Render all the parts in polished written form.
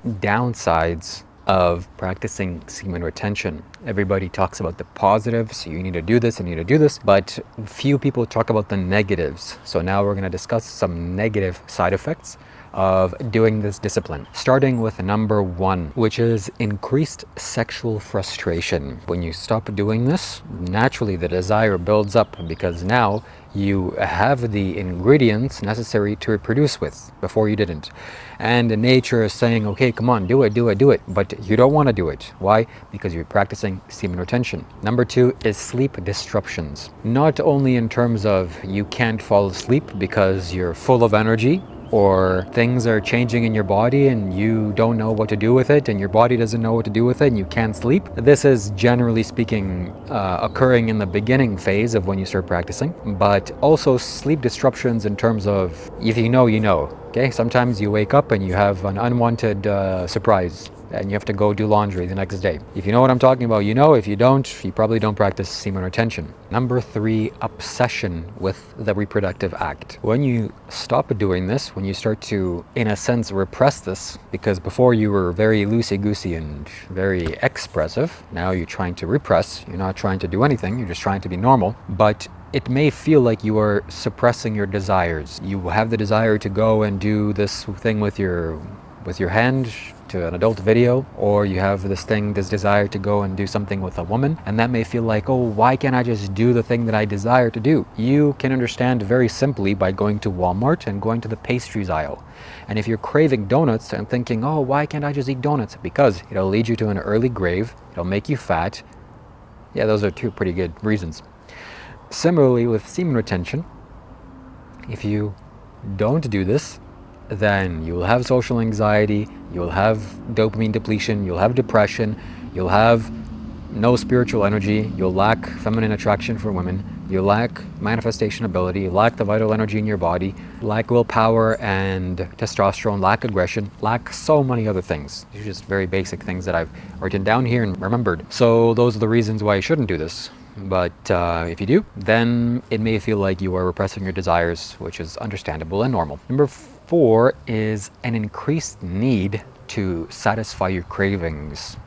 downsides of practicing semen retention. Everybody talks about the positives, so you need to do this and you need to do this, but few people talk about the negatives. So now we're going to discuss some negative side effects of doing this discipline. Starting with number one, which is increased sexual frustration. When you stop doing this, naturally the desire builds up because now you have the ingredients necessary to reproduce with. Before you didn't. And nature is saying, okay, come on, do it, do it, do it. But you don't want to do it. Why? Because you're practicing semen retention. Number two is sleep disruptions. Not only in terms of you can't fall asleep because you're full of energy, or things are changing in your body and you don't know what to do with it and your body doesn't know what to do with it and you can't sleep. This is generally speaking occurring in the beginning phase of when you start practicing, but also sleep disruptions in terms of if you know, you know. Okay, sometimes you wake up and you have an unwanted surprise and you have to go do laundry the next day. If you know what I'm talking about, you know. If you don't, you probably don't practice semen retention. Number three, obsession with the reproductive act. When you stop doing this, when you start to, in a sense, repress this, because before you were very loosey-goosey and very expressive, now you're trying to repress. You're not trying to do anything, you're just trying to be normal. But it may feel like you are suppressing your desires. You have the desire to go and do this thing with your hand to an adult video, or you have this desire to go and do something with a woman, and that may feel like, oh, why can't I just do the thing that I desire to do? You can understand very simply by going to Walmart and going to the pastries aisle. And if you're craving donuts and thinking, oh, why can't I just eat donuts? Because it'll lead you to an early grave, it'll make you fat. Yeah, those are two pretty good reasons. Similarly with semen retention, if you don't do this, then you'll have social anxiety, you'll have dopamine depletion, you'll have depression, you'll have no spiritual energy, you'll lack feminine attraction for women, you'll lack manifestation ability, you lack the vital energy in your body, lack willpower and testosterone, lack aggression, lack so many other things. These are just very basic things that I've written down here and remembered. So those are the reasons why you shouldn't do this. But if you do, then it may feel like you are repressing your desires, which is understandable and normal. Number four is an increased need to satisfy your cravings.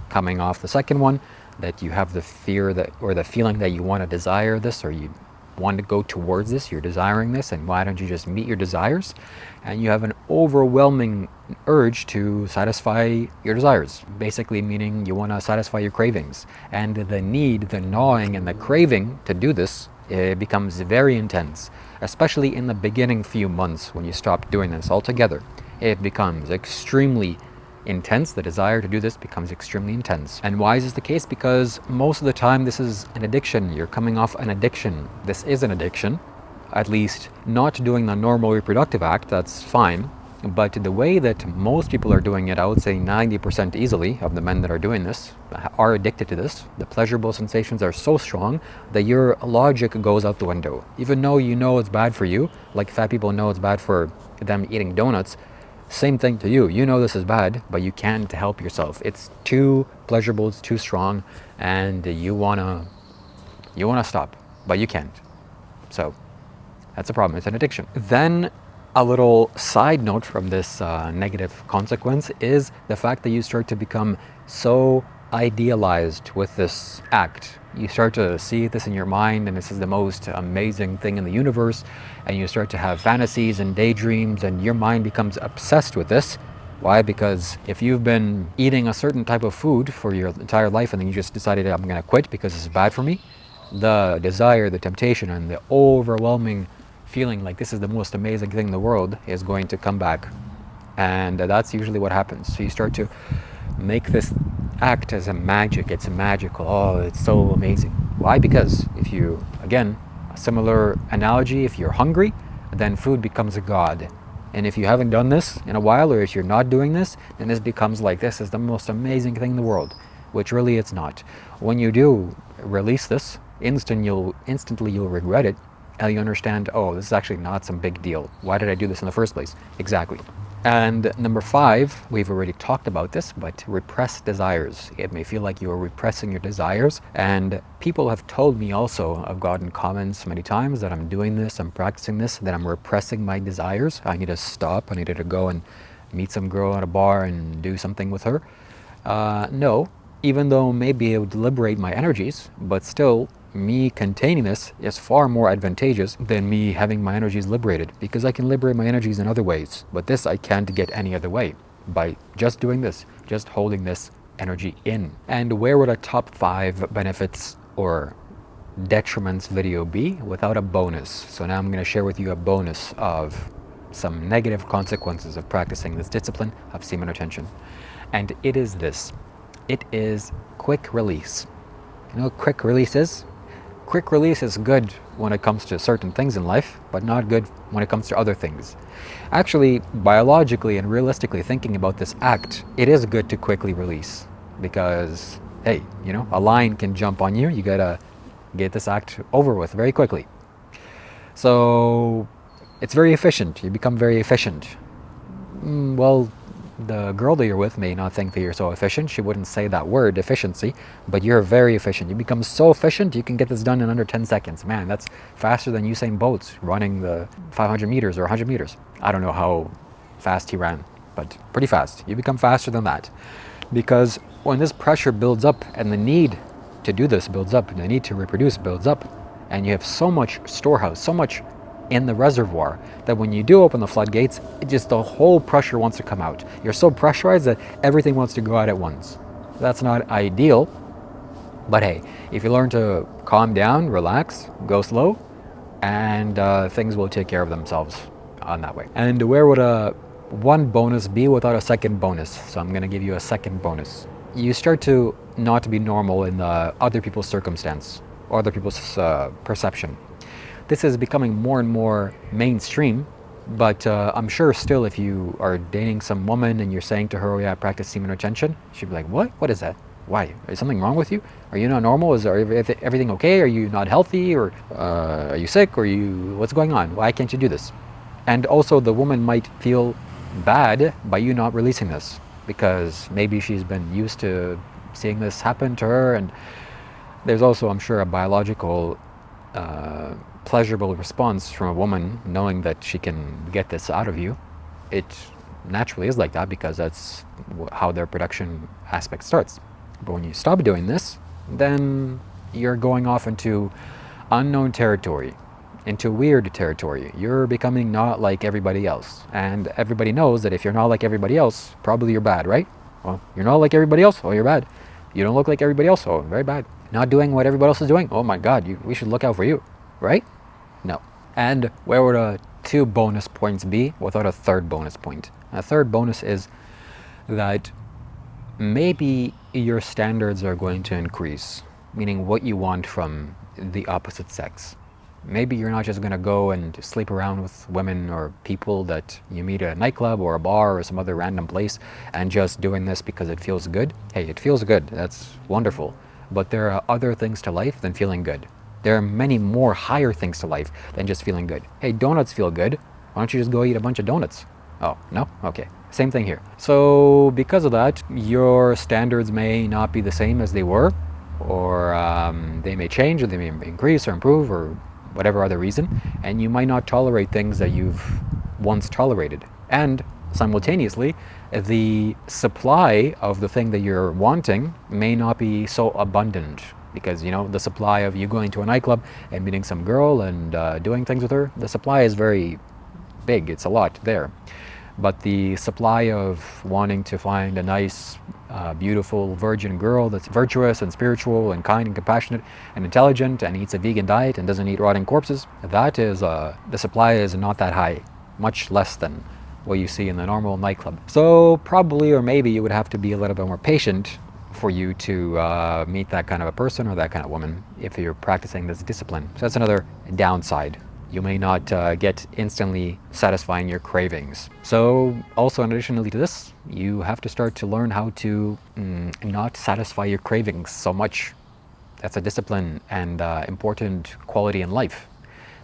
Coming off the second one, that you have the fear that, or the feeling that you want to desire this, or you want to go towards this, you're desiring this, and why don't you just meet your desires? And you have an overwhelming urge to satisfy your desires, basically meaning you want to satisfy your cravings. And the need, the gnawing and the craving to do this, it becomes very intense, especially in the beginning few months when you stop doing this altogether. It becomes extremely intense. The desire to do this becomes extremely intense. And why is this the case? Because most of the time this is an addiction. You're coming off an addiction. This is an addiction. At least not doing the normal reproductive act, that's fine. But the way that most people are doing it, I would say 90% easily of the men that are doing this are addicted to this. The pleasurable sensations are so strong that your logic goes out the window. Even though you know it's bad for you, like fat people know it's bad for them eating donuts, same thing to you. You know this is bad, but you can't help yourself. It's too pleasurable, it's too strong, and you wanna stop, but you can't. So that's a problem. It's an addiction. Then a little side note from this negative consequence is the fact that you start to become so idealized with this act. You start to see this in your mind, and this is the most amazing thing in the universe, and you start to have fantasies and daydreams, and your mind becomes obsessed with this. Why? Because if you've been eating a certain type of food for your entire life and then you just decided, I'm going to quit because this is bad for me, the desire, the temptation, and the overwhelming feeling like this is the most amazing thing in the world is going to come back. And that's usually what happens. So you start to make this act as a magic. It's a magical, oh, it's so amazing. Why? Because if you, again, a similar analogy, if you're hungry, then food becomes a god. And if you haven't done this in a while, or if you're not doing this, then this becomes like, this is the most amazing thing in the world, which really it's not. When you do release this, instantly you'll regret it, and you understand, oh, this is actually not some big deal. Why did I do this in the first place? Exactly. And number 5, we've already talked about this, but repressed desires. It may feel like you are repressing your desires. And people have told me also, I've gotten comments many times that I'm doing this, I'm practicing this, that I'm repressing my desires. I need to stop, I needed to go and meet some girl at a bar and do something with her? No, even though maybe it would liberate my energies, but still, me containing this is far more advantageous than me having my energies liberated, because I can liberate my energies in other ways, but this I can't get any other way by just doing this, just holding this energy in. And where would a top 5 benefits or detriments video be without a bonus? So now I'm going to share with you a bonus of some negative consequences of practicing this discipline of semen retention. And it is this. It is quick release. You know what quick release is? Quick release is good when it comes to certain things in life, but not good when it comes to other things. Actually, biologically and realistically thinking about this act, it is good to quickly release because, hey, you know, a lion can jump on you. You gotta get this act over with very quickly. So it's very efficient. You become very efficient. Well, the girl that you're with may not think that you're so efficient. She wouldn't say that word, efficiency, but you're very efficient. You become so efficient, you can get this done in under 10 seconds. Man, that's faster than Usain Bolt running the 500 meters or 100 meters. I don't know how fast he ran, but pretty fast. You become faster than that. Because when this pressure builds up and the need to do this builds up, the need to reproduce builds up, and you have so much storehouse, so much in the reservoir, that when you do open the floodgates, it just the whole pressure wants to come out. You're so pressurized that everything wants to go out at once. That's not ideal, but hey, if you learn to calm down, relax, go slow, and things will take care of themselves on that way. And where would a one bonus be without a second bonus? So I'm going to give you a second bonus. You start to not be normal in other people's circumstance or other people's perception. This is becoming more and more mainstream, but I'm sure still if you are dating some woman and you're saying to her, oh yeah, I practice semen retention, she'd be like, what? What is that? Why? Is something wrong with you? Are you not normal? Is everything okay? Are you not healthy? Or are you sick? Or what's going on? Why can't you do this? And also the woman might feel bad by you not releasing this, because maybe she's been used to seeing this happen to her, and there's also, I'm sure, a biological pleasurable response from a woman knowing that she can get this out of you. It naturally is like that because that's how their production aspect starts. But when you stop doing this, then you're going off into unknown territory, into weird territory. You're becoming not like everybody else. And everybody knows that if you're not like everybody else, probably you're bad, right? Well, you're not like everybody else, oh, you're bad. You don't look like everybody else, oh, very bad. Not doing what everybody else is doing, oh my God, we should look out for you, right? No. And where would 2 bonus points be without a third bonus point? A third bonus is that maybe your standards are going to increase, meaning what you want from the opposite sex. Maybe you're not just going to go and sleep around with women or people that you meet at a nightclub or a bar or some other random place and just doing this because it feels good. Hey, it feels good. That's wonderful. But there are other things to life than feeling good. There are many more higher things to life than just feeling good. Hey, donuts feel good. Why don't you just go eat a bunch of donuts? Oh, no? Okay. Same thing here. So because of that, your standards may not be the same as they were, or they may change, or they may increase or improve, or whatever other reason, and you might not tolerate things that you've once tolerated. And simultaneously, the supply of the thing that you're wanting may not be so abundant, because, you know, the supply of you going to a nightclub and meeting some girl and doing things with her, the supply is very big. It's a lot there. But the supply of wanting to find a nice, beautiful virgin girl that's virtuous and spiritual and kind and compassionate and intelligent and eats a vegan diet and doesn't eat rotting corpses, that is, the supply is not that high, much less than what you see in the normal nightclub. So probably, or maybe, you would have to be a little bit more patient for you to meet that kind of a person or that kind of woman if you're practicing this discipline. So that's another downside. You may not get instantly satisfying your cravings. So also, in addition to this, you have to start to learn how to not satisfy your cravings so much. That's a discipline and important quality in life,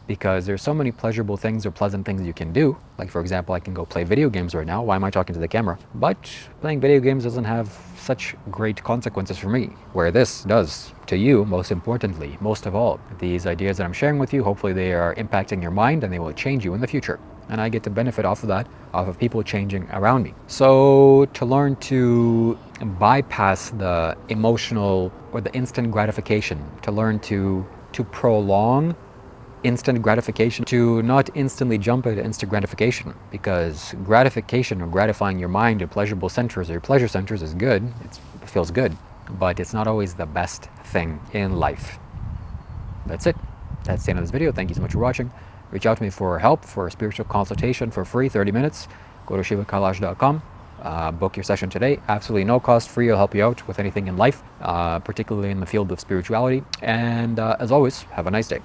because there's so many pleasurable things or pleasant things you can do. Like, for example, I can go play video games right now. Why am I talking to the camera? But playing video games doesn't have such great consequences for me, where this does to you, most importantly, most of all. These ideas that I'm sharing with you, hopefully they are impacting your mind and they will change you in the future. and I get to benefit off of that, off of people changing around me. So to learn to bypass the emotional or the instant gratification, to learn to prolong instant gratification, to not instantly jump at instant gratification, because gratification or gratifying your mind or pleasurable centers or your pleasure centers is good. It feels good, but it's not always the best thing in life. That's it. That's the end of this video. Thank you so much for watching. Reach out to me for help, for a spiritual consultation for free, 30 minutes. Go to shivakailash.com. Book your session today. Absolutely no cost, free. I'll help you out with anything in life, particularly in the field of spirituality. And as always, have a nice day.